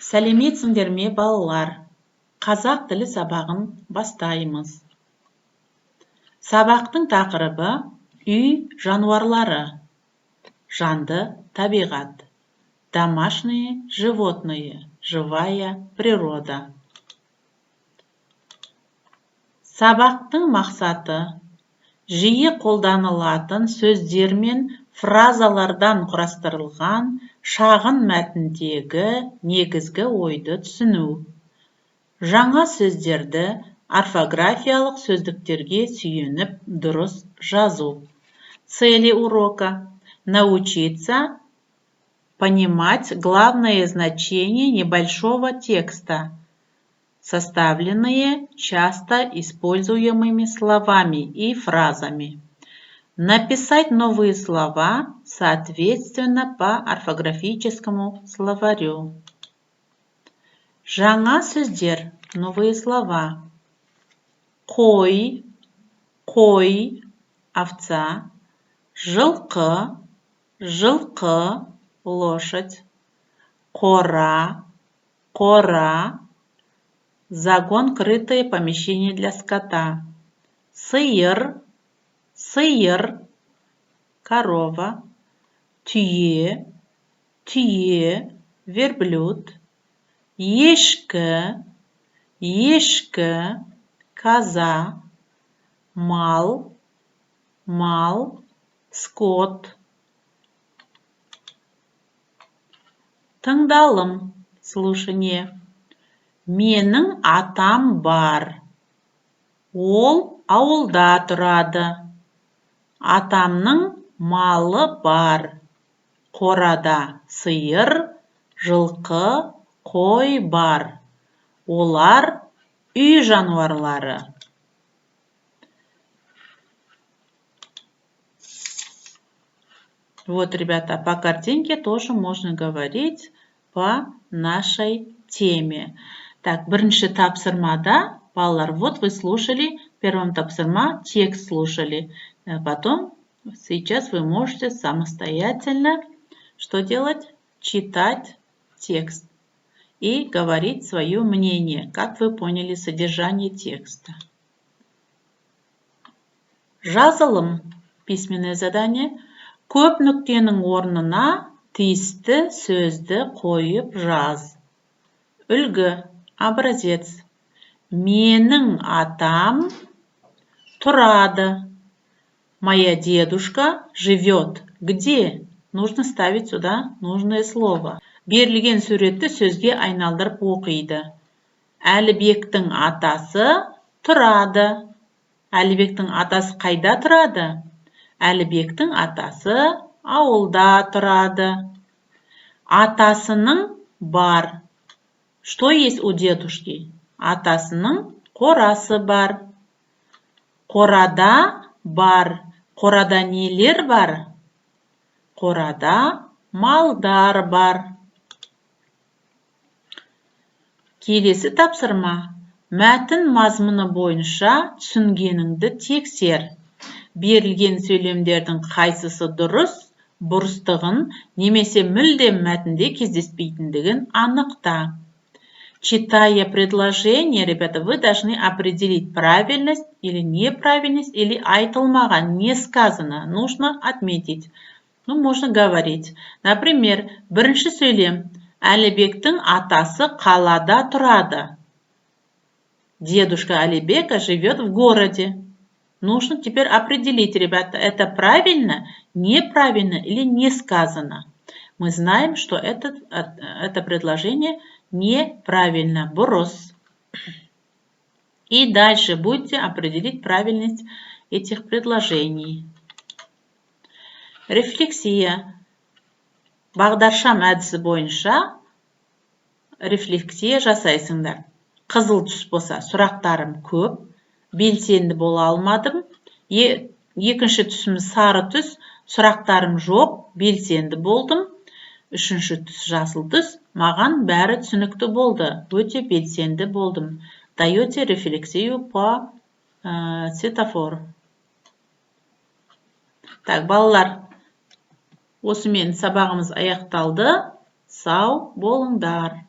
Сәлеметсіңдер ме, балалар? Қазақ тілі сабағын бастаймыз. Сабақтың тақырыбы үй жануарлары, жанды табиғат, домашние животные, живая природа. Сабақтың мақсаты жиі қолданылатын сөздер мен фразалардан құрастырылған шағын мәтіндегі негізгі ойды түсіну. Жаңа сөздерді орфографиялық сөздіктерге сүйеніп дұрыс жазу. Цели урока – научиться понимать главное значение небольшого текста, составленные часто используемыми словами и фразами. Написать новые слова соответственно по орфографическому словарю. Жаңа сөздер, новые слова. Қой, қой, овца. Жылқы, жылқы, лошадь. Қора, қора. Загон, крытое помещение для скота. Сиыр, сиыр, корова. Түйе, түйе, верблюд. Ешкі, ешкі, коза. Мал, мал, скот. Тыңдалым, слушание. Менің атам бар. Ол ауылда тұрады. Атамның малы бар. Қорада сиыр, жылқы, қой бар. Олар үй жануарлары. Вот, ребята, по картинке тоже можно говорить по нашей теме. Так, бірінші тапсырмада, балалар, вот вы слушали, первым тапсырма текст слушали. Потом, сейчас вы можете самостоятельно, что делать? Читать текст и говорить свое мнение, как вы поняли содержание текста. Жазылым, письменное задание. Көп нүктенің орнына тиісті сөзді қойып жаз. Үлгі, образец. Менің атам тұрады. Моя дедушка живет. Где? Нужно ставить сюда нужное слово. Берілген суретті сөзге айналдырып оқиды. Әлібектің атасы тұрады. Әлібектің атасы қайда тұрады? Әлібектің атасы ауылда тұрады. Атасының бар. Что есть у дедушки? Атасының қорасы бар. Қорада бар. Қорада нелер бар? Қорада малдар бар. Келесі тапсырма. Мәтін мазмұны бойынша түсінгеніңді тексер. Берілген сөйлемдердің қайсысы дұрыс, бұрыстығын немесе мүлдем мәтінде кездеспейтіндігін анықта. Читая предложение, ребята, вы должны определить правильность или неправильность, или айтылмаған, не сказано. Нужно отметить. Можно говорить. Например, бірінші сөйлем. Әлібектің атасы қалада тұрады. Дедушка Алибека живет в городе. Нужно теперь определить, ребята, это правильно, неправильно или не сказано. Мы знаем, что это предложение неправильно, бұрыс. И дальше будете определить правильность этих предложений. Рефлексия. Бағдаршам әдісі бойынша рефлексия жасайсыңдар. Қызыл түс болса, сұрақтарым көп. Белсенді бола алмадым. Екінші түсім сары түс, сұрақтарым жоқ, белсенді болдым. Үшінші түс жасыл түс, маған бәрі түсінікті болды. Өте белсенді болдым. Даете рефлексию по светофору. Так, балалар, осымен сабағымыз аяқталды. Сау болыңдар.